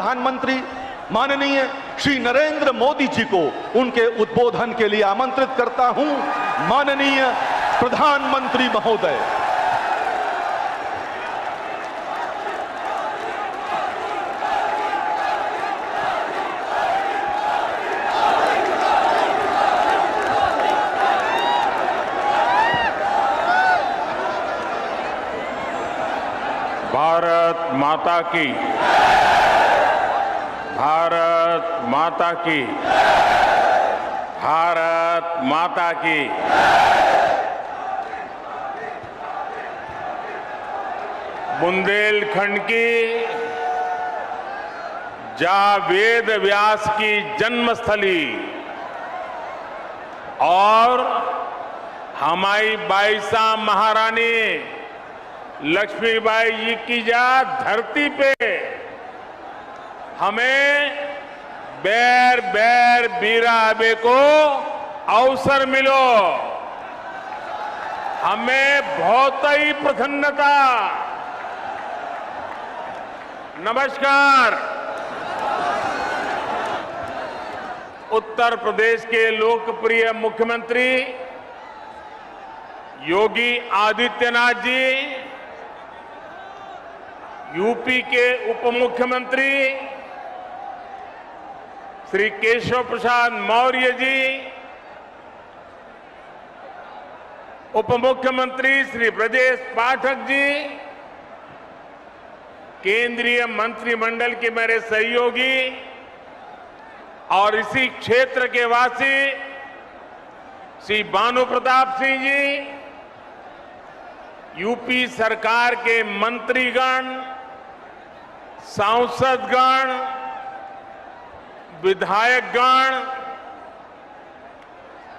प्रधानमंत्री माननीय श्री नरेंद्र मोदी जी को उनके उद्बोधन के लिए आमंत्रित करता हूं। माननीय प्रधानमंत्री महोदय। भारत माता की, भारत माता की, भारत माता की। बुंदेलखंड की जहां वेद व्यास की जन्मस्थली और हमारी बाईसा महारानी लक्ष्मीबाई जी की जहां धरती पे हमें बैर बैर बीरा आबे को अवसर मिलो, हमें बहुत ही प्रसन्नता। नमस्कार। उत्तर प्रदेश के लोकप्रिय मुख्यमंत्री योगी आदित्यनाथ जी, यूपी के उप मुख्यमंत्री श्री केशव प्रसाद मौर्य जी, उप मुख्यमंत्री श्री ब्रजेश पाठक जी, केंद्रीय मंत्रिमंडल के मेरे सहयोगी और इसी क्षेत्र के वासी श्री भानु प्रताप सिंह जी, यूपी सरकार के मंत्रीगण, सांसदगण, विधायकगण,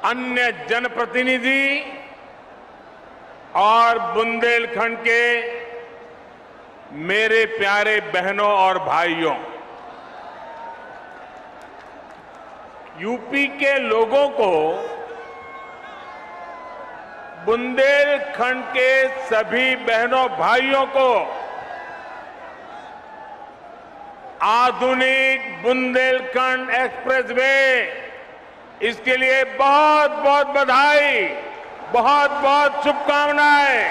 अन्य जनप्रतिनिधि और बुंदेलखंड के मेरे प्यारे बहनों और भाइयों, यूपी के लोगों को बुंदेलखंड के सभी बहनों भाइयों को आधुनिक बुंदेलखंड एक्सप्रेसवे, इसके लिए बहुत बहुत बधाई, बहुत बहुत शुभकामनाएं।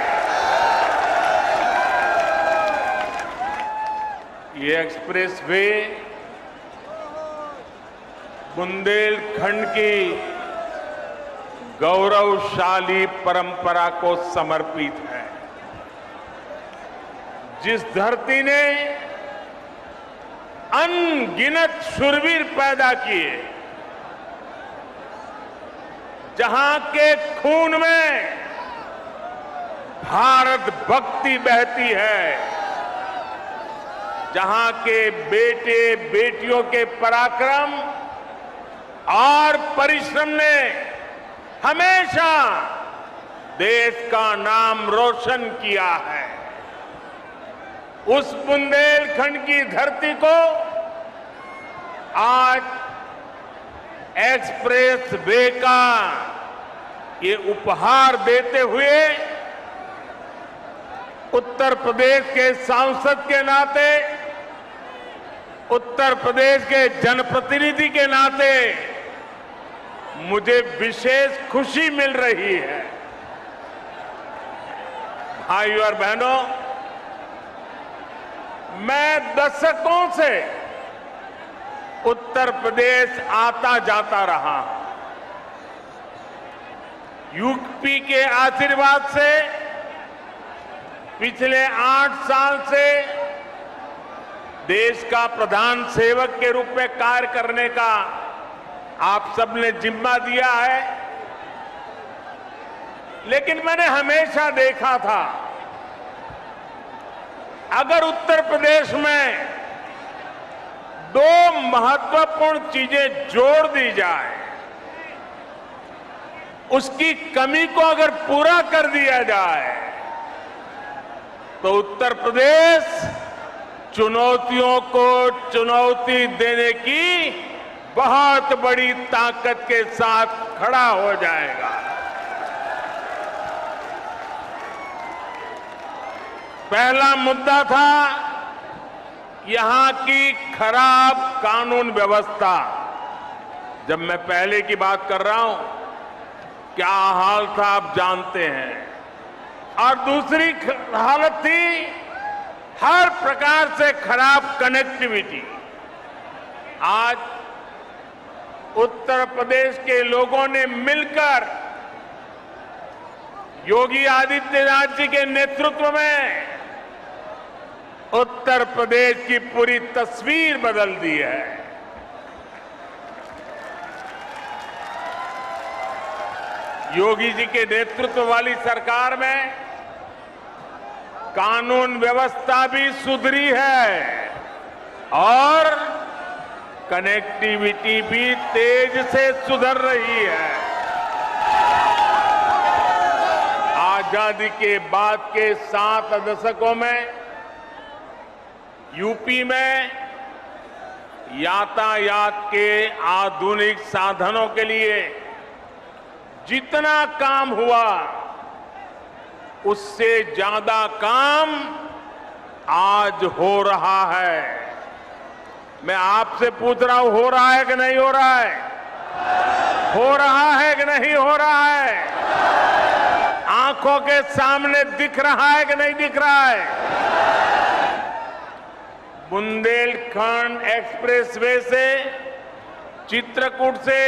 ये एक्सप्रेसवे बुंदेलखंड की गौरवशाली परंपरा को समर्पित है। जिस धरती ने अनगिनत शूरवीर पैदा किए, जहां के खून में भारत भक्ति बहती है, जहां के बेटे बेटियों के पराक्रम और परिश्रम ने हमेशा देश का नाम रोशन किया है, उस बुंदेलखंड की धरती को आज एक्सप्रेस वे का ये उपहार देते हुए उत्तर प्रदेश के सांसद के नाते, उत्तर प्रदेश के जनप्रतिनिधि के नाते मुझे विशेष खुशी मिल रही है। भाइयों और बहनों, मैं दशकों से उत्तर प्रदेश आता जाता रहा। यूपी के आशीर्वाद से पिछले 8 साल से देश का प्रधान सेवक के रूप में कार्य करने का आप सबने जिम्मा दिया है। लेकिन मैंने हमेशा देखा था, अगर उत्तर प्रदेश में 2 महत्वपूर्ण चीजें जोड़ दी जाए, उसकी कमी को अगर पूरा कर दिया जाए, तो उत्तर प्रदेश चुनौतियों को चुनौती देने की बहुत बड़ी ताकत के साथ खड़ा हो जाएगा। पहला मुद्दा था यहां की खराब कानून व्यवस्था, जब मैं पहले की बात कर रहा हूं, क्या हाल था आप जानते हैं। और दूसरी हालत थी हर प्रकार से खराब कनेक्टिविटी। आज उत्तर प्रदेश के लोगों ने मिलकर योगी आदित्यनाथ जी के नेतृत्व में उत्तर प्रदेश की पूरी तस्वीर बदल दी है। योगी जी के नेतृत्व वाली सरकार में कानून व्यवस्था भी सुधरी है और कनेक्टिविटी भी तेज से सुधर रही है। आजादी के बाद के 7 दशकों में यूपी में यातायात के आधुनिक साधनों के लिए जितना काम हुआ, उससे ज्यादा काम आज हो रहा है। मैं आपसे पूछ रहा हूं, हो रहा है कि नहीं हो रहा है? हो रहा है कि नहीं हो रहा है? आंखों के सामने दिख रहा है कि नहीं दिख रहा है? बुंदेलखंड एक्सप्रेसवे से चित्रकूट से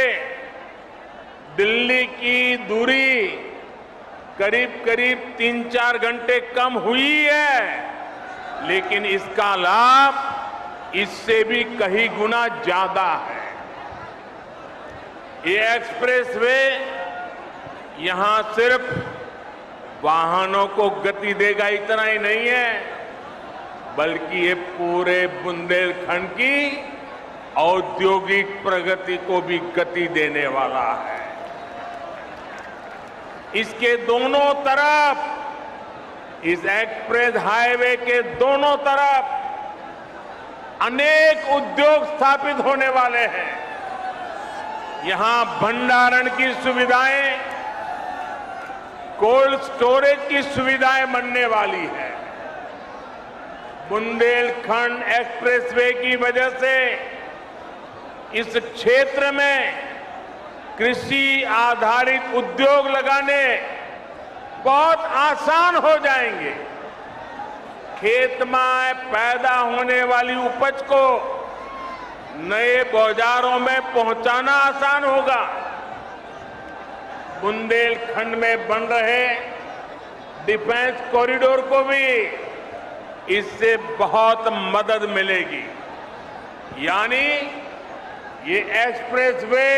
दिल्ली की दूरी करीब करीब 3-4 घंटे कम हुई है, लेकिन इसका लाभ इससे भी कई गुना ज्यादा है। ये एक्सप्रेसवे यहां सिर्फ वाहनों को गति देगा इतना ही नहीं है, बल्कि ये पूरे बुंदेलखंड की औद्योगिक प्रगति को भी गति देने वाला है। इसके दोनों तरफ, इस एक्सप्रेस हाईवे के दोनों तरफ अनेक उद्योग स्थापित होने वाले हैं। यहां भंडारण की सुविधाएं, कोल्ड स्टोरेज की सुविधाएं बनने वाली है। बुंदेलखंड एक्सप्रेसवे की वजह से इस क्षेत्र में कृषि आधारित उद्योग लगाने बहुत आसान हो जाएंगे। खेत में पैदा होने वाली उपज को नए बाजारों में पहुंचाना आसान होगा। बुंदेलखंड में बन रहे डिफेंस कॉरिडोर को भी इससे बहुत मदद मिलेगी। यानी ये एक्सप्रेसवे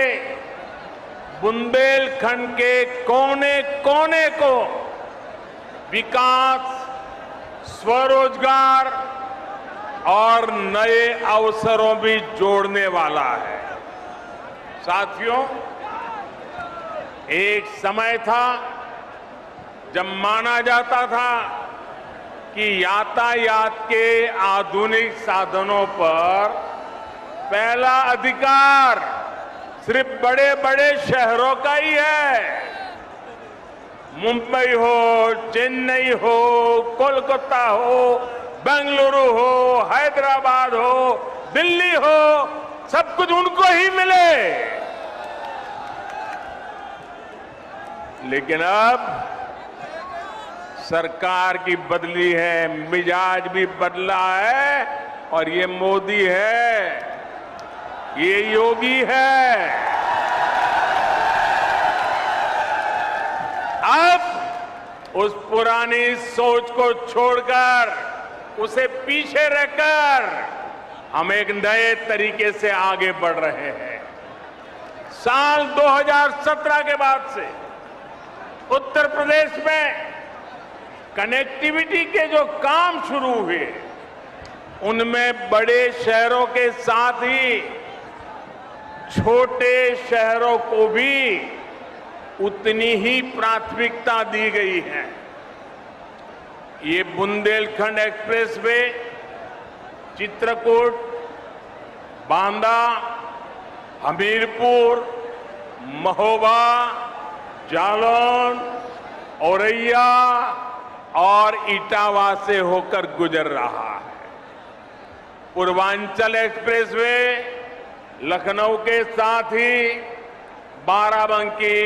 बुंदेलखंड के कोने कोने को विकास, स्वरोजगार और नए अवसरों भी जोड़ने वाला है। साथियों, एक समय था जब माना जाता था कि यातायात के आधुनिक साधनों पर पहला अधिकार सिर्फ बड़े बड़े शहरों का ही है। मुंबई हो, चेन्नई हो, कोलकाता हो, बेंगलुरु हो, हैदराबाद हो, दिल्ली हो, सब कुछ उनको ही मिले। लेकिन अब सरकार की बदली है, मिजाज भी बदला है, और ये मोदी है, ये योगी है। अब उस पुरानी सोच को छोड़कर, उसे पीछे रखकर हम एक नए तरीके से आगे बढ़ रहे हैं। साल 2017 के बाद से उत्तर प्रदेश में कनेक्टिविटी के जो काम शुरू हुए, उनमें बड़े शहरों के साथ ही छोटे शहरों को भी उतनी ही प्राथमिकता दी गई है। ये बुंदेलखंड एक्सप्रेसवे चित्रकूट, बांदा, हमीरपुर, महोबा, जालौन, औरैया और इटावा से होकर गुजर रहा है। पूर्वांचल एक्सप्रेसवे लखनऊ के साथ ही बाराबंकी,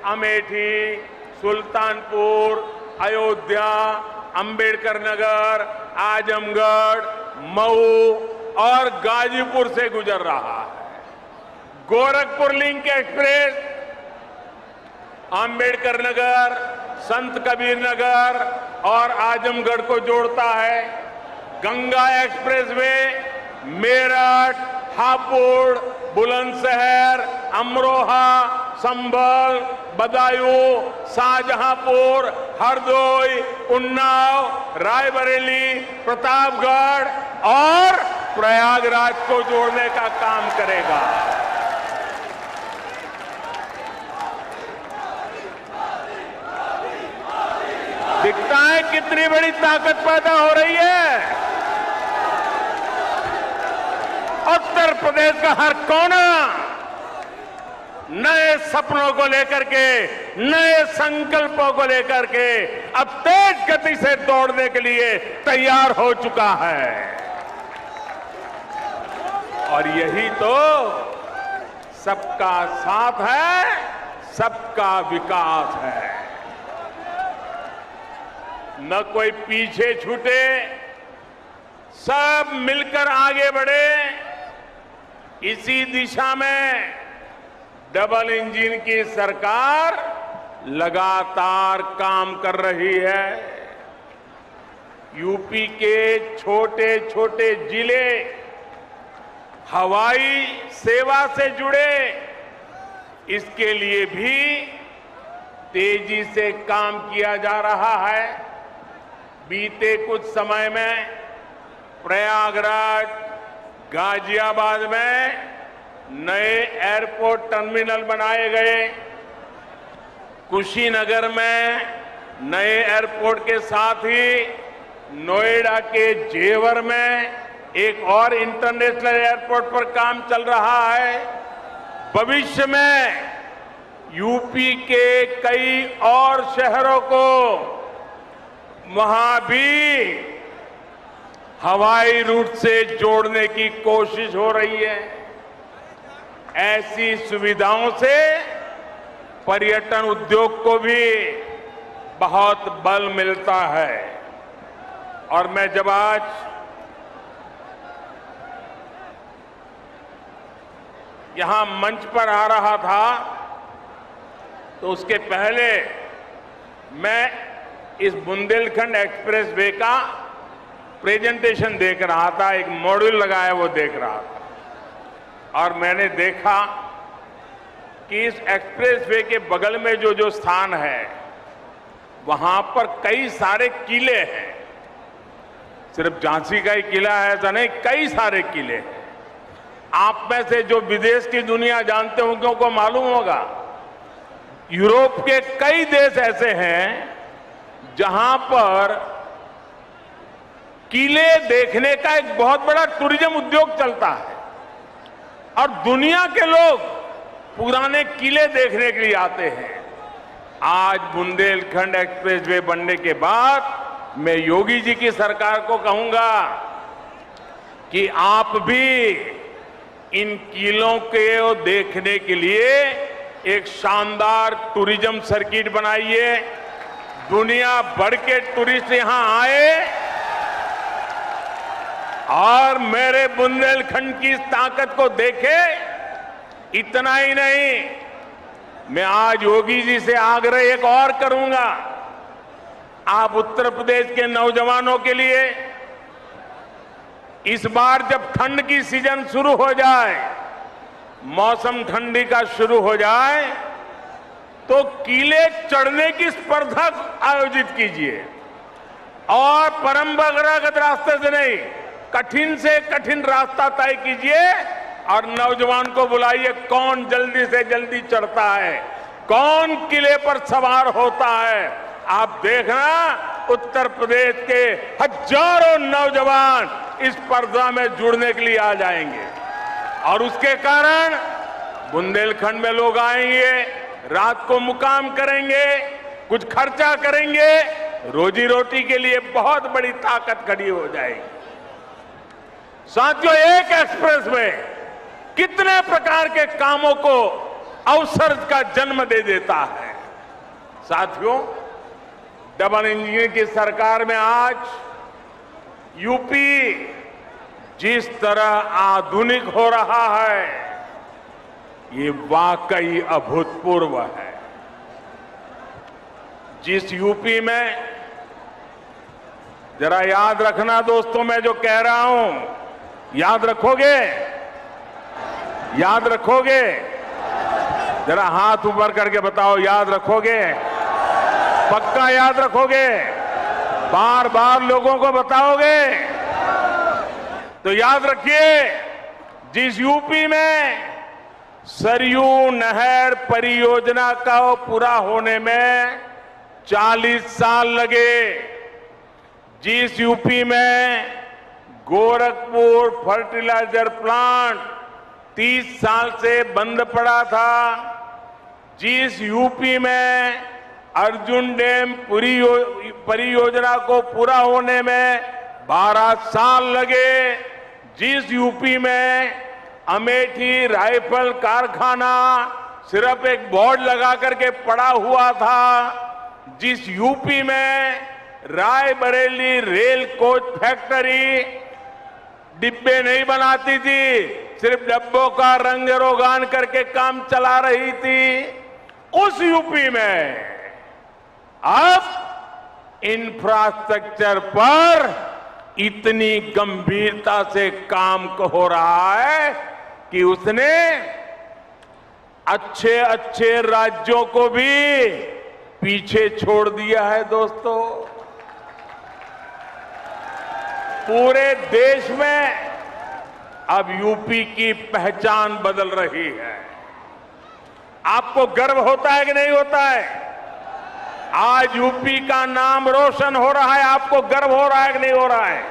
अमेठी, सुल्तानपुर, अयोध्या, अंबेडकर नगर, आजमगढ़, मऊ और गाजीपुर से गुजर रहा है। गोरखपुर लिंक एक्सप्रेस अंबेडकर नगर, संत कबीर नगर और आजमगढ़ को जोड़ता है। गंगा एक्सप्रेसवे मेरठ, हापुड़, बुलंदशहर, अमरोहा, संभल, बदायूं, शाहजहांपुर, हरदोई, उन्नाव, रायबरेली, प्रतापगढ़ और प्रयागराज को जोड़ने का काम करेगा। दिखता है कितनी बड़ी ताकत पैदा हो रही है। उत्तर प्रदेश का हर कोना नए सपनों को लेकर के, नए संकल्पों को लेकर के अब तेज गति से दौड़ने के लिए तैयार हो चुका है। और यही तो सबका साथ है, सबका विकास है। न कोई पीछे छूटे, सब मिलकर आगे बढ़े। इसी दिशा में डबल इंजन की सरकार लगातार काम कर रही है। यूपी के छोटे छोटे जिले हवाई सेवा से जुड़े, इसके लिए भी तेजी से काम किया जा रहा है। बीते कुछ समय में प्रयागराज, गाजियाबाद में नए एयरपोर्ट टर्मिनल बनाए गए। कुशीनगर में नए एयरपोर्ट के साथ ही नोएडा के जेवर में एक और इंटरनेशनल एयरपोर्ट पर काम चल रहा है। भविष्य में यूपी के कई और शहरों को वहां भी हवाई रूट से जोड़ने की कोशिश हो रही है। ऐसी सुविधाओं से पर्यटन उद्योग को भी बहुत बल मिलता है। और मैं जब आज यहां मंच पर आ रहा था तो उसके पहले मैं इस बुंदेलखंड एक्सप्रेसवे का प्रेजेंटेशन देख रहा था। एक मॉड्यूल लगाया वो देख रहा था और मैंने देखा कि इस एक्सप्रेसवे के बगल में जो जो स्थान है वहां पर कई सारे किले हैं। सिर्फ झांसी का ही किला है ऐसा नहीं, कई सारे किले हैं। आप में से जो विदेश की दुनिया जानते होंगे उनको मालूम होगा, यूरोप के कई देश ऐसे हैं जहां पर किले देखने का एक बहुत बड़ा टूरिज्म उद्योग चलता है और दुनिया के लोग पुराने किले देखने के लिए आते हैं। आज बुंदेलखंड एक्सप्रेसवे बनने के बाद मैं योगी जी की सरकार को कहूंगा कि आप भी इन किलों को देखने के लिए एक शानदार टूरिज्म सर्किट बनाइए। दुनिया भर के टूरिस्ट यहां आए और मेरे बुंदेलखंड की ताकत को देखे। इतना ही नहीं, मैं आज योगी जी से आग्रह एक और करूंगा। आप उत्तर प्रदेश के नौजवानों के लिए इस बार जब ठंड की सीजन शुरू हो जाए, मौसम ठंडी का शुरू हो जाए, तो किले चढ़ने की स्पर्धा आयोजित कीजिए और परंपरागत रास्ते से नहीं, कठिन से कठिन रास्ता तय कीजिए और नौजवान को बुलाइए। कौन जल्दी से जल्दी चढ़ता है, कौन किले पर सवार होता है। आप देखना उत्तर प्रदेश के हजारों नौजवान इस स्पर्धा में जुड़ने के लिए आ जाएंगे और उसके कारण बुंदेलखंड में लोग आएंगे, रात को मुकाम करेंगे, कुछ खर्चा करेंगे, रोजी रोटी के लिए बहुत बड़ी ताकत खड़ी हो जाएगी। साथियों, एक एक्सप्रेस में कितने प्रकार के कामों को अवसर का जन्म दे देता है। साथियों, डबल इंजन की सरकार में आज यूपी जिस तरह आधुनिक हो रहा है, ये वाकई अभूतपूर्व है। जिस यूपी में, जरा याद रखना दोस्तों, मैं जो कह रहा हूं, याद रखोगे? याद रखोगे? जरा हाथ ऊपर करके बताओ, याद रखोगे? पक्का याद रखोगे? बार बार लोगों को बताओगे? तो याद रखिए, जिस यूपी में सरयू नहर परियोजना का पूरा होने में 40 साल लगे, जिस यूपी में गोरखपुर फर्टिलाइजर प्लांट 30 साल से बंद पड़ा था, जिस यूपी में अर्जुन डैम परियोजना को पूरा होने में 12 साल लगे, जिस यूपी में अमेठी राइफल कारखाना सिर्फ एक बोर्ड लगा करके पड़ा हुआ था, जिस यूपी में रायबरेली रेल कोच फैक्ट्री डिब्बे नहीं बनाती थी, सिर्फ डब्बों का रंग रोगान करके काम चला रही थी, उस यूपी में अब इंफ्रास्ट्रक्चर पर इतनी गंभीरता से काम हो रहा है कि उसने अच्छे अच्छे राज्यों को भी पीछे छोड़ दिया है। दोस्तों, पूरे देश में अब यूपी की पहचान बदल रही है। आपको गर्व होता है कि नहीं होता है? आज यूपी का नाम रोशन हो रहा है, आपको गर्व हो रहा है कि नहीं हो रहा है?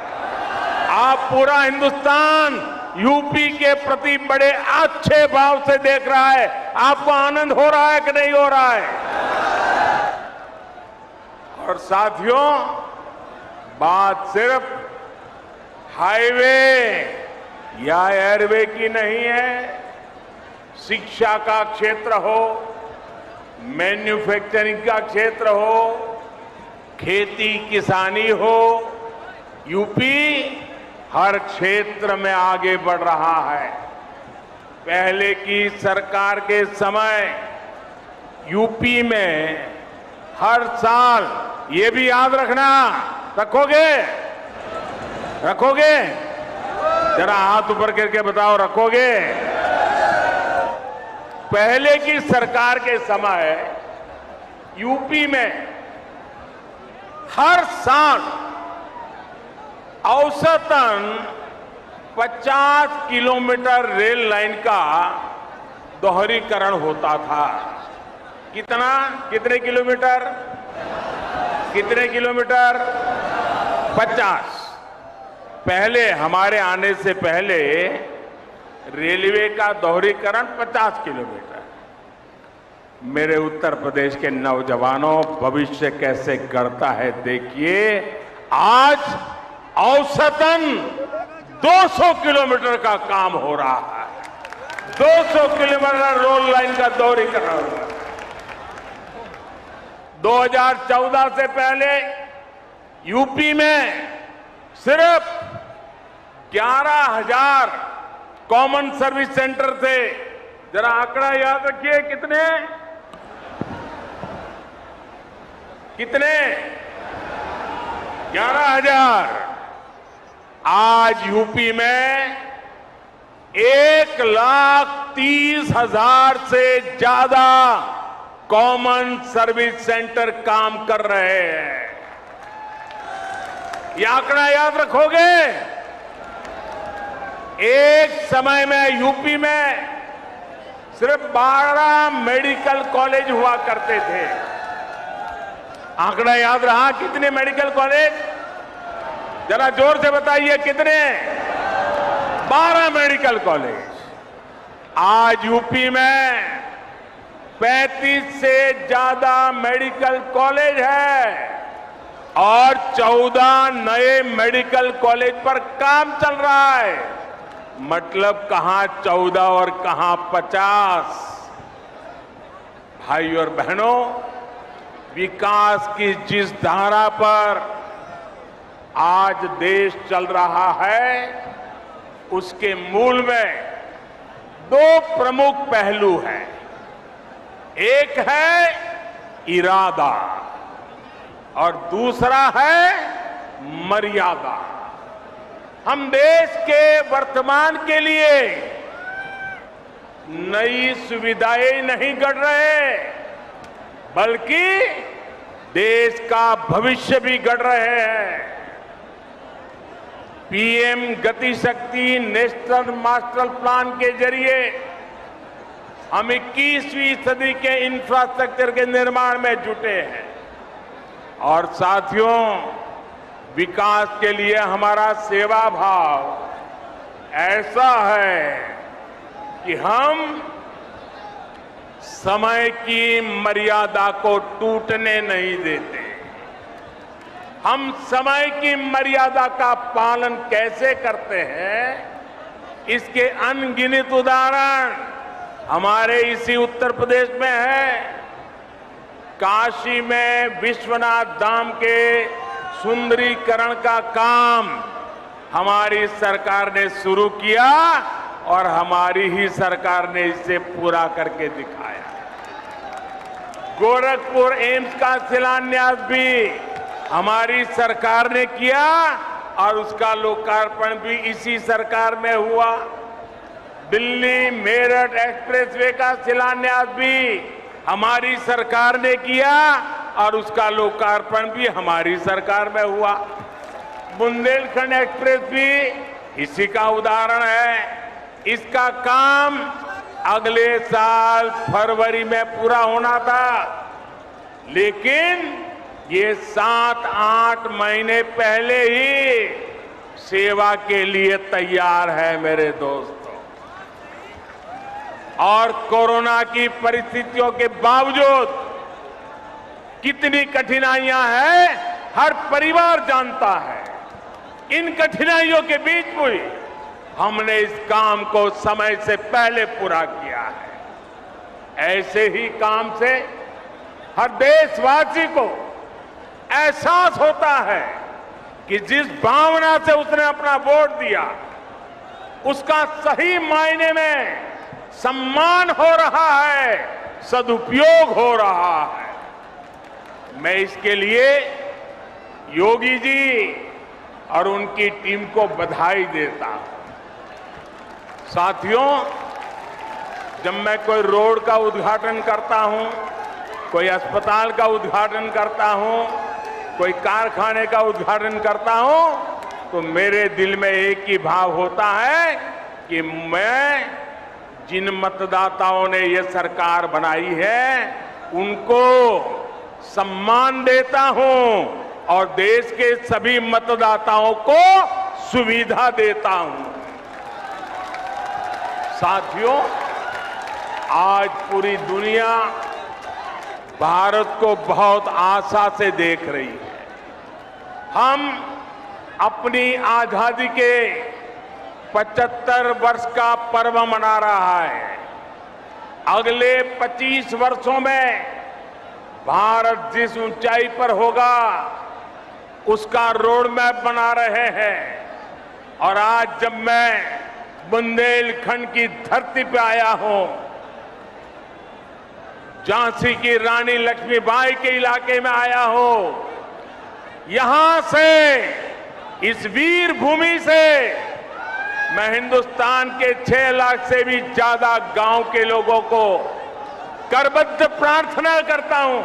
आप पूरा हिंदुस्तान यूपी के प्रति बड़े अच्छे भाव से देख रहा है, आपको आनंद हो रहा है कि नहीं हो रहा है? और साथियों, बात सिर्फ हाईवे या एयरवे की नहीं है। शिक्षा का क्षेत्र हो, मैन्युफैक्चरिंग का क्षेत्र हो, खेती किसानी हो, यूपी हर क्षेत्र में आगे बढ़ रहा है। पहले की सरकार के समय यूपी में हर साल, ये भी याद रखना, रखोगे? रखोगे? जरा हाथ ऊपर करके बताओ, रखोगे? पहले की सरकार के समय यूपी में हर साल औसतन 50 किलोमीटर रेल लाइन का दोहरीकरण होता था। कितने किलोमीटर? कितने किलोमीटर? 50। पहले, हमारे आने से पहले रेलवे का दोहरीकरण 50 किलोमीटर। मेरे उत्तर प्रदेश के नौजवानों, भविष्य कैसे गढ़ता है देखिए। आज औसतन 200 किलोमीटर का काम हो रहा है। 200 किलोमीटर रोड लाइन का दोहरीकरण हो रहा है। 2014 से पहले यूपी में सिर्फ 11,000 कॉमन सर्विस सेंटर थे। जरा आंकड़ा याद रखिए, कितने? 11,000। आज यूपी में 1,30,000 से ज्यादा कॉमन सर्विस सेंटर काम कर रहे हैं। ये आंकड़ा याद रखोगे? एक समय में यूपी में सिर्फ 12 मेडिकल कॉलेज हुआ करते थे। आंकड़ा याद रहा? कितने मेडिकल कॉलेज? जरा जोर से बताइए, कितने? 12 मेडिकल कॉलेज। आज यूपी में 35 से ज्यादा मेडिकल कॉलेज है और 14 नए मेडिकल कॉलेज पर काम चल रहा है। मतलब कहां 14 और कहां 50। भाई और बहनों, विकास की जिस धारा पर आज देश चल रहा है, उसके मूल में दो प्रमुख पहलू हैं। एक है इरादा और दूसरा है मर्यादा। हम देश के वर्तमान के लिए नई सुविधाएं नहीं गढ़ रहे, बल्कि देश का भविष्य भी गढ़ रहे हैं। पीएम गति शक्ति नेशनल मास्टर प्लान के जरिए हम 21वीं सदी के इंफ्रास्ट्रक्चर के निर्माण में जुटे हैं। और साथियों, विकास के लिए हमारा सेवा भाव ऐसा है कि हम समय की मर्यादा को टूटने नहीं देते। हम समय की मर्यादा का पालन कैसे करते हैं, इसके अनगिनत उदाहरण हमारे इसी उत्तर प्रदेश में है। काशी में विश्वनाथ धाम के सुंदरीकरण का काम हमारी सरकार ने शुरू किया और हमारी ही सरकार ने इसे पूरा करके दिखाया। गोरखपुर एम्स का शिलान्यास भी हमारी सरकार ने किया और उसका लोकार्पण भी इसी सरकार में हुआ। दिल्ली मेरठ एक्सप्रेसवे का शिलान्यास भी हमारी सरकार ने किया और उसका लोकार्पण भी हमारी सरकार में हुआ। बुंदेलखंड एक्सप्रेस भी इसी का उदाहरण है। इसका काम अगले साल फरवरी में पूरा होना था, लेकिन ये 7-8 महीने पहले ही सेवा के लिए तैयार है मेरे दोस्तों। और कोरोना की परिस्थितियों के बावजूद कितनी कठिनाइयां हैं, हर परिवार जानता है। इन कठिनाइयों के बीच भी हमने इस काम को समय से पहले पूरा किया है। ऐसे ही काम से हर देशवासी को एहसास होता है कि जिस भावना से उसने अपना वोट दिया, उसका सही मायने में सम्मान हो रहा है, सदुपयोग हो रहा है। मैं इसके लिए योगी जी और उनकी टीम को बधाई देता हूं। साथियों, जब मैं कोई रोड का उद्घाटन करता हूं, कोई अस्पताल का उद्घाटन करता हूं, कोई कारखाने का उद्घाटन करता हूं, तो मेरे दिल में एक ही भाव होता है कि मैं जिन मतदाताओं ने ये सरकार बनाई है, उनको सम्मान देता हूं और देश के सभी मतदाताओं को सुविधा देता हूं। साथियों, आज पूरी दुनिया भारत को बहुत आशा से देख रही है। हम अपनी आजादी के 75 वर्ष का पर्व मना रहा है। अगले 25 वर्षों में भारत जिस ऊंचाई पर होगा, उसका रोड मैप बना रहे हैं। और आज जब मैं बुंदेलखंड की धरती पे आया हूं, झांसी की रानी लक्ष्मीबाई के इलाके में आया हूं, यहां से, इस वीर भूमि से मैं हिंदुस्तान के 6 लाख से भी ज्यादा गांव के लोगों को करबद्ध प्रार्थना करता हूं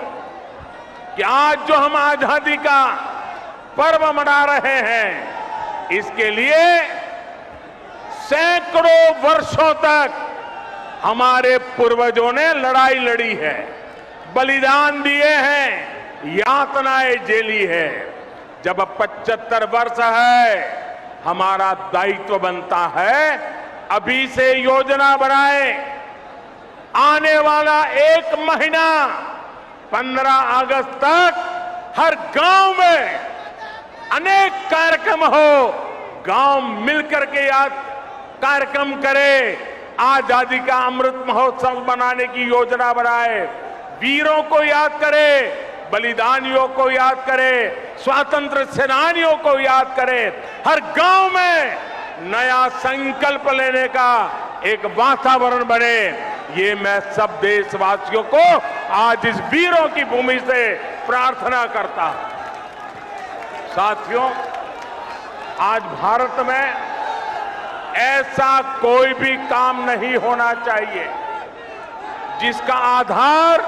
कि आज जो हम आजादी का पर्व मना रहे हैं, इसके लिए सैकड़ों वर्षों तक हमारे पूर्वजों ने लड़ाई लड़ी है, बलिदान दिए हैं, यातनाएं झेली है। जब 75 वर्ष है, हमारा दायित्व बनता है अभी से योजना बनाए। आने वाला 1 महीना 15 अगस्त तक हर गांव में अनेक कार्यक्रम हो, गांव मिलकर के याद कार्यक्रम करे, आजादी का अमृत महोत्सव बनाने की योजना बनाए, वीरों को याद करे, बलिदानियों को याद करे, स्वातंत्र सेनानियों को याद करे, हर गांव में नया संकल्प लेने का एक वातावरण बने। ये मैं सब देशवासियों को आज इस वीरों की भूमि से प्रार्थना करता हूं। साथियों, आज भारत में ऐसा कोई भी काम नहीं होना चाहिए जिसका आधार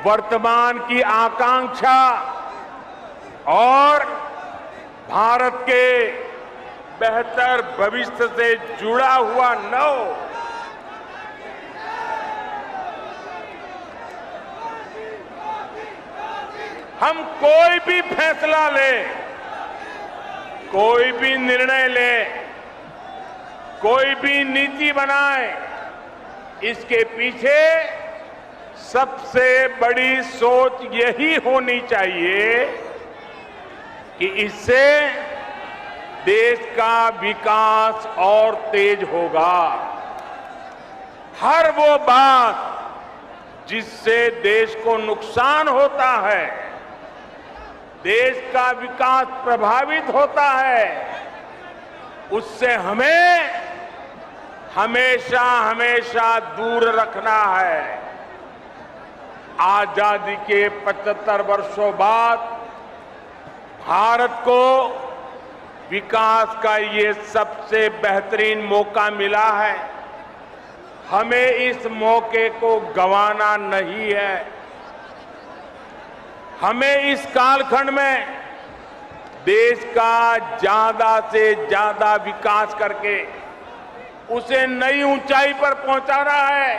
वर्तमान की आकांक्षा और भारत के बेहतर भविष्य से जुड़ा हुआ न हो। हम कोई भी फैसला लें, कोई भी निर्णय लें, कोई भी नीति बनाए, इसके पीछे सबसे बड़ी सोच यही होनी चाहिए कि इससे देश का विकास और तेज होगा। हर वो बात जिससे देश को नुकसान होता है, देश का विकास प्रभावित होता है, उससे हमें हमेशा हमेशा दूर रखना है। आजादी के 75 वर्षों बाद भारत को विकास का ये सबसे बेहतरीन मौका मिला है। हमें इस मौके को गंवाना नहीं है। हमें इस कालखंड में देश का ज्यादा से ज्यादा विकास करके उसे नई ऊंचाई पर पहुंचाना है,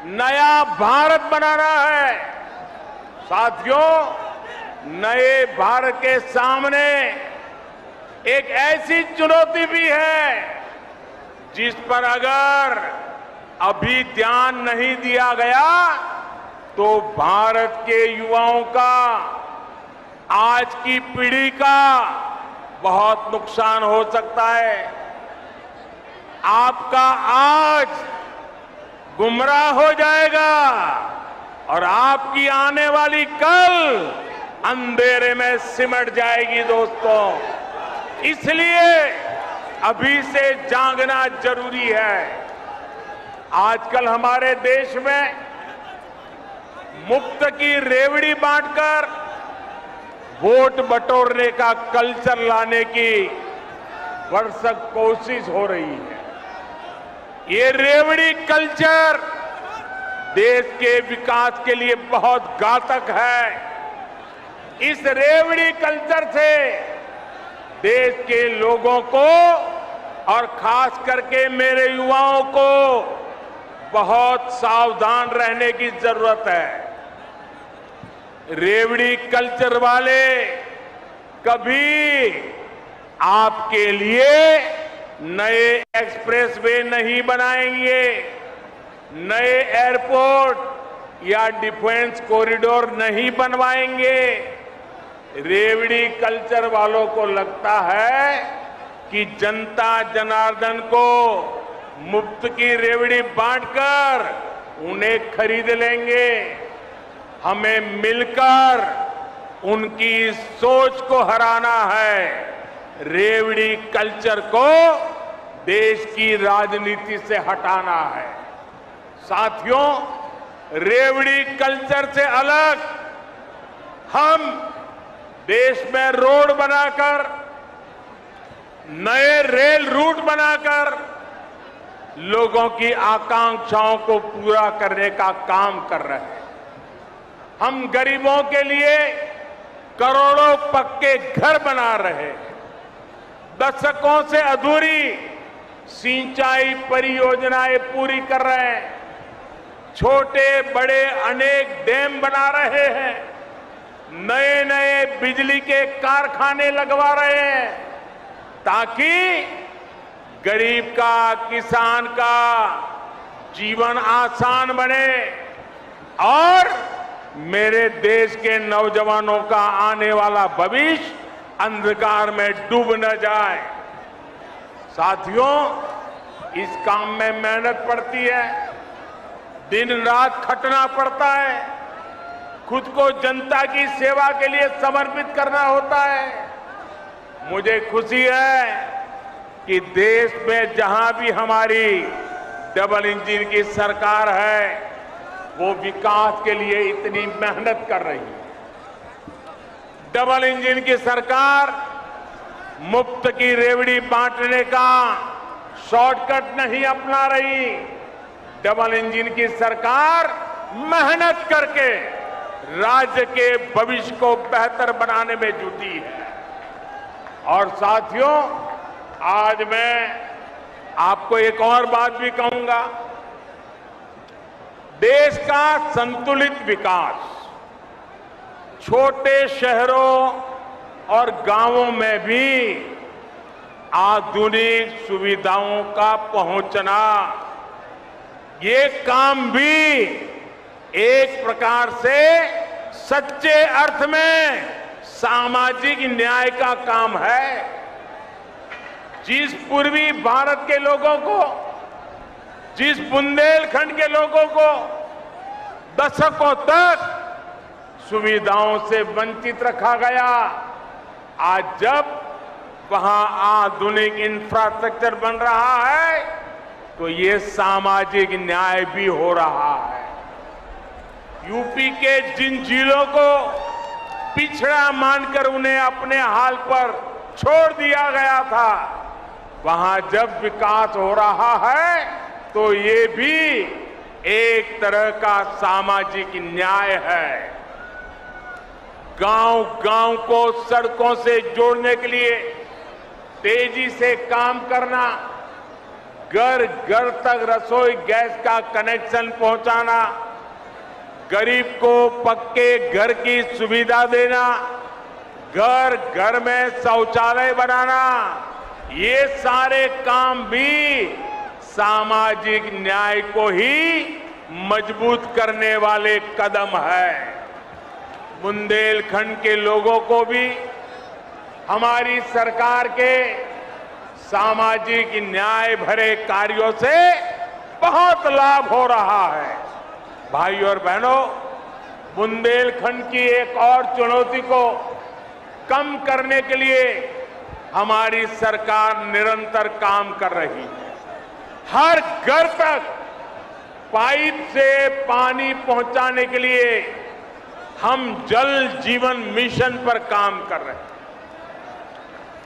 नया भारत बनाना है। साथियों, नए भारत के सामने एक ऐसी चुनौती भी है जिस पर अगर अभी ध्यान नहीं दिया गया तो भारत के युवाओं का, आज की पीढ़ी का बहुत नुकसान हो सकता है। आपका आज गुमराह हो जाएगा और आपकी आने वाली कल अंधेरे में सिमट जाएगी। दोस्तों, इसलिए अभी से जागना जरूरी है। आजकल हमारे देश में मुफ्त की रेवड़ी बांटकर वोट बटोरने का कल्चर लाने की भरसक कोशिश हो रही है। ये रेवड़ी कल्चर देश के विकास के लिए बहुत घातक है। इस रेवड़ी कल्चर से देश के लोगों को और खास करके मेरे युवाओं को बहुत सावधान रहने की जरूरत है। रेवड़ी कल्चर वाले कभी आपके लिए नए एक्सप्रेसवे नहीं बनाएंगे, नए एयरपोर्ट या डिफेंस कॉरिडोर नहीं बनवाएंगे। रेवड़ी कल्चर वालों को लगता है कि जनता जनार्दन को मुफ्त की रेवड़ी बांटकर उन्हें खरीद लेंगे। हमें मिलकर उनकी सोच को हराना है। रेवड़ी कल्चर को देश की राजनीति से हटाना है। साथियों, रेवड़ी कल्चर से अलग हम देश में रोड बनाकर, नए रेल रूट बनाकर लोगों की आकांक्षाओं को पूरा करने का काम कर रहे हैं। हम गरीबों के लिए करोड़ों पक्के घर बना रहे हैं। दशकों से अधूरी सिंचाई परियोजनाएं पूरी कर रहे हैं। छोटे बड़े अनेक डैम बना रहे हैं। नए नए बिजली के कारखाने लगवा रहे हैं ताकि गरीब का, किसान का जीवन आसान बने और मेरे देश के नौजवानों का आने वाला भविष्य अंधकार में डूब न जाए। साथियों, इस काम में मेहनत पड़ती है, दिन रात खटना पड़ता है, खुद को जनता की सेवा के लिए समर्पित करना होता है। मुझे खुशी है कि देश में जहां भी हमारी डबल इंजन की सरकार है, वो विकास के लिए इतनी मेहनत कर रही है। डबल इंजन की सरकार मुफ्त की रेवड़ी बांटने का शॉर्टकट नहीं अपना रही। डबल इंजन की सरकार मेहनत करके राज्य के भविष्य को बेहतर बनाने में जुटी है। और साथियों, आज मैं आपको एक और बात भी कहूंगा। देश का संतुलित विकास छोटे शहरों और गांवों में भी आधुनिक सुविधाओं का पहुंचना, ये काम भी एक प्रकार से सच्चे अर्थ में सामाजिक न्याय का काम है। जिस पूर्वी भारत के लोगों को, जिस बुंदेलखंड के लोगों को दशकों तक सुविधाओं से वंचित रखा गया, आज जब वहां आधुनिक इंफ्रास्ट्रक्चर बन रहा है तो ये सामाजिक न्याय भी हो रहा है। यूपी के जिन जिलों को पिछड़ा मानकर उन्हें अपने हाल पर छोड़ दिया गया था, वहां जब विकास हो रहा है तो ये भी एक तरह का सामाजिक न्याय है। गांव-गांव को सड़कों से जोड़ने के लिए तेजी से काम करना, घर-घर तक रसोई गैस का कनेक्शन पहुंचाना, गरीब को पक्के घर की सुविधा देना, घर-घर में शौचालय बनाना, ये सारे काम भी सामाजिक न्याय को ही मजबूत करने वाले कदम है। बुंदेलखंड के लोगों को भी हमारी सरकार के सामाजिक न्याय भरे कार्यों से बहुत लाभ हो रहा है। भाइयों और बहनों, बुंदेलखंड की एक और चुनौती को कम करने के लिए हमारी सरकार निरंतर काम कर रही है। हर घर तक पाइप से पानी पहुंचाने के लिए हम जल जीवन मिशन पर काम कर रहे हैं।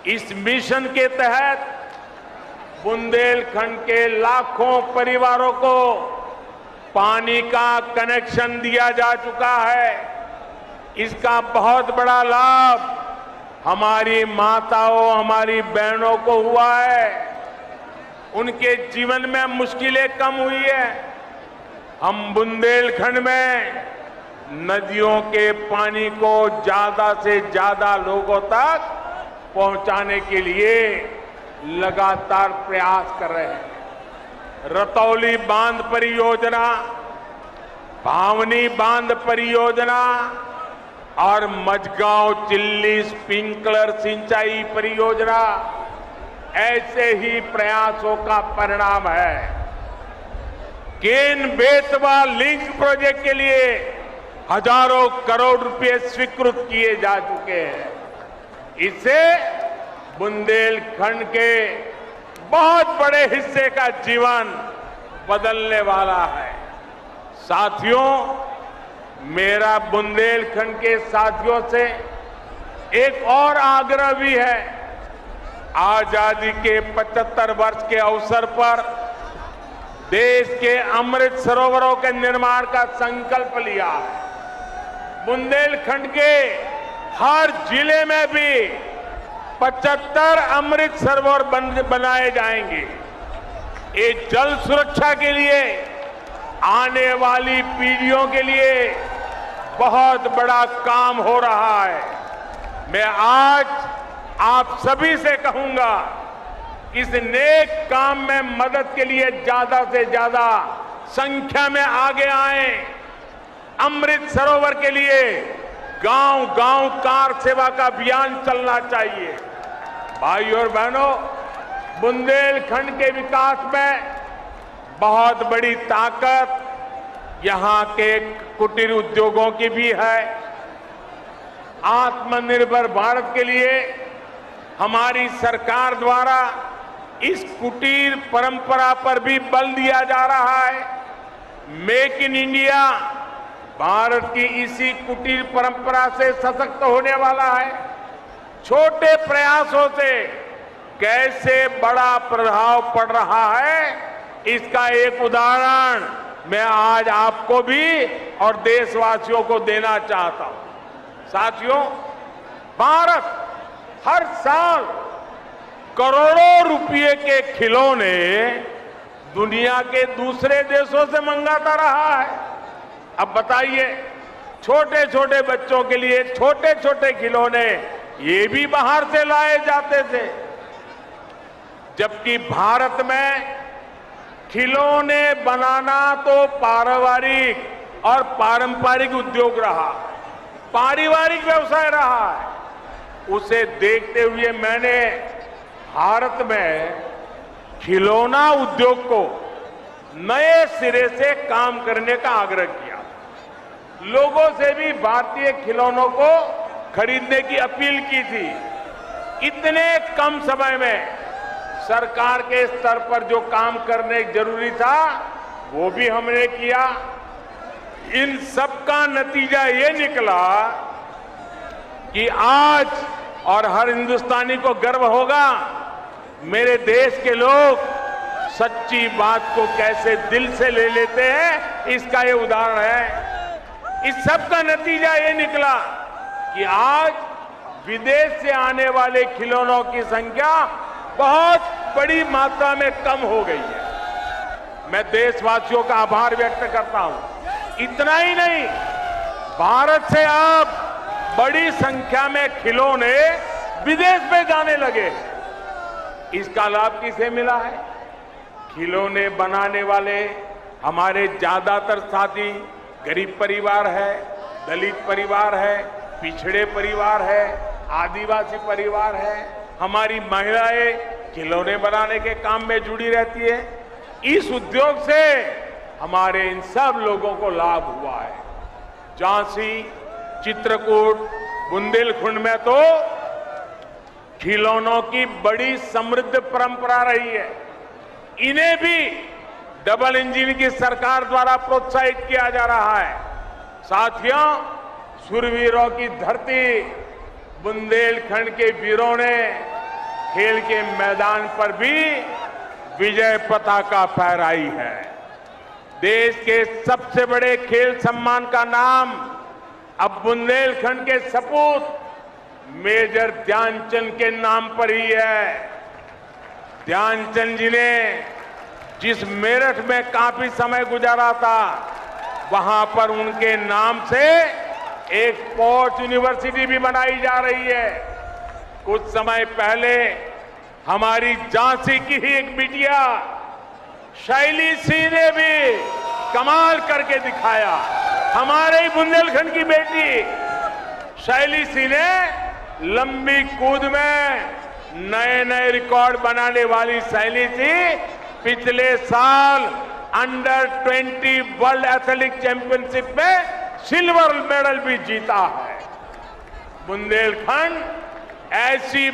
इस मिशन के तहत बुंदेलखंड के लाखों परिवारों को पानी का कनेक्शन दिया जा चुका है। इसका बहुत बड़ा लाभ हमारी माताओं, हमारी बहनों को हुआ है। उनके जीवन में मुश्किलें कम हुई है। हम बुंदेलखंड में नदियों के पानी को ज्यादा से ज्यादा लोगों तक पहुंचाने के लिए लगातार प्रयास कर रहे हैं। रतौली बांध परियोजना, भावनी बांध परियोजना और मझगांव चिल्ली स्प्रिंकलर सिंचाई परियोजना ऐसे ही प्रयासों का परिणाम है। केन बेतवा लिंक प्रोजेक्ट के लिए हजारों करोड़ रुपए स्वीकृत किए जा चुके हैं। इससे बुंदेलखंड के बहुत बड़े हिस्से का जीवन बदलने वाला है। साथियों, मेरा बुंदेलखंड के साथियों से एक और आग्रह भी है। आजादी के 75 वर्ष के अवसर पर देश के अमृत सरोवरों के निर्माण का संकल्प लिया है। बुंदेलखंड के हर जिले में भी 75 अमृत सरोवर बनाए जाएंगे। ये जल सुरक्षा के लिए, आने वाली पीढ़ियों के लिए बहुत बड़ा काम हो रहा है। मैं आज आप सभी से कहूंगा, इस नेक काम में मदद के लिए ज्यादा से ज्यादा संख्या में आगे आएं। अमृत सरोवर के लिए गांव-गांव कार सेवा का अभियान चलना चाहिए। भाइयों और बहनों, बुंदेलखंड के विकास में बहुत बड़ी ताकत यहां के कुटीर उद्योगों की भी है। आत्मनिर्भर भारत के लिए हमारी सरकार द्वारा इस कुटीर परंपरा पर भी बल दिया जा रहा है। मेक इन इंडिया भारत की इसी कुटीर परंपरा से सशक्त होने वाला है। छोटे प्रयासों से कैसे बड़ा प्रभाव पड़ रहा है, इसका एक उदाहरण मैं आज आपको भी और देशवासियों को देना चाहता हूं। साथियों, भारत हर साल करोड़ों रुपए के खिलौने दुनिया के दूसरे देशों से मंगाता रहा है। अब बताइए, छोटे छोटे बच्चों के लिए छोटे छोटे खिलौने ये भी बाहर से लाए जाते थे, जबकि भारत में खिलौने बनाना तो पारिवारिक और पारंपरिक उद्योग रहा, पारिवारिक व्यवसाय रहा है। उसे देखते हुए मैंने भारत में खिलौना उद्योग को नए सिरे से काम करने का आग्रह किया। लोगों से भी भारतीय खिलौनों को खरीदने की अपील की थी। इतने कम समय में सरकार के स्तर पर जो काम करने जरूरी था वो भी हमने किया। इन सब का नतीजा ये निकला कि आज, और हर हिंदुस्तानी को गर्व होगा, मेरे देश के लोग सच्ची बात को कैसे दिल से ले लेते हैं, इसका ये उदाहरण है। इस सब का नतीजा ये निकला कि आज विदेश से आने वाले खिलौनों की संख्या बहुत बड़ी मात्रा में कम हो गई है। मैं देशवासियों का आभार व्यक्त करता हूं। इतना ही नहीं, भारत से अब बड़ी संख्या में खिलौने विदेश में जाने लगे। इसका लाभ किसे मिला है? खिलौने बनाने वाले हमारे ज्यादातर साथी गरीब परिवार है, दलित परिवार है, पिछड़े परिवार है, आदिवासी परिवार है। हमारी महिलाएं खिलौने बनाने के काम में जुड़ी रहती है। इस उद्योग से हमारे इन सब लोगों को लाभ हुआ है। झांसी, चित्रकूट, बुंदेलखंड में तो खिलौनों की बड़ी समृद्ध परंपरा रही है। इन्हें भी डबल इंजन की सरकार द्वारा प्रोत्साहित किया जा रहा है। साथियों, शूरवीरों की धरती बुंदेलखंड के वीरों ने खेल के मैदान पर भी विजय पताका फहराई है। देश के सबसे बड़े खेल सम्मान का नाम अब बुंदेलखंड के सपूत मेजर ध्यानचंद के नाम पर ही है। ध्यानचंद जी ने जिस मेरठ में काफी समय गुजारा था, वहां पर उनके नाम से एक स्पोर्ट्स यूनिवर्सिटी भी बनाई जा रही है। कुछ समय पहले हमारी झांसी की ही एक बिटिया शैली सिंह ने भी कमाल करके दिखाया। हमारे ही बुंदेलखंड की बेटी शैली सिंह ने लंबी कूद में नए नए रिकॉर्ड बनाने वाली शैली सिंह पिछले साल अंडर 20 वर्ल्ड एथलेटिक चैंपियनशिप में सिल्वर मेडल भी जीता है। बुंदेलखंड ऐसी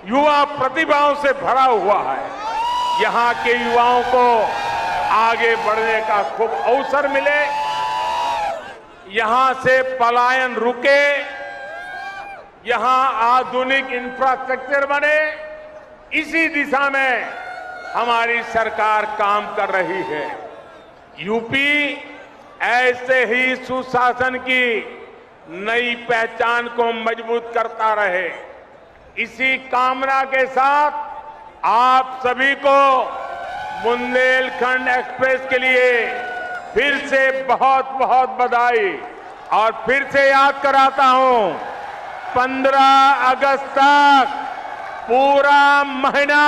युवा प्रतिभाओं से भरा हुआ है। यहां के युवाओं को आगे बढ़ने का खूब अवसर मिले, यहां से पलायन रुके, यहां आधुनिक इंफ्रास्ट्रक्चर बने, इसी दिशा में हमारी सरकार काम कर रही है। यूपी ऐसे ही सुशासन की नई पहचान को मजबूत करता रहे, इसी कामना के साथ आप सभी को बुंदेलखंड एक्सप्रेस के लिए फिर से बहुत बहुत बधाई। और फिर से याद कराता हूं, 15 अगस्त तक पूरा महीना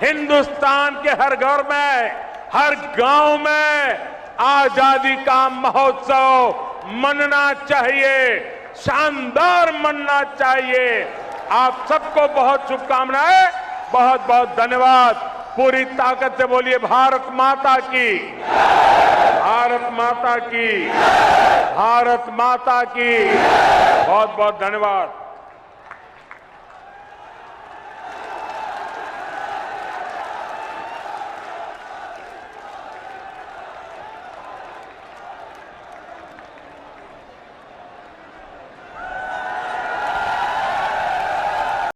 हिंदुस्तान के हर घर में, हर गांव में आजादी का महोत्सव मनना चाहिए, शानदार मनना चाहिए। आप सबको बहुत शुभकामनाएं, बहुत बहुत धन्यवाद। पूरी ताकत से बोलिए भारत माता की, भारत माता की, भारत माता की। बहुत बहुत धन्यवाद।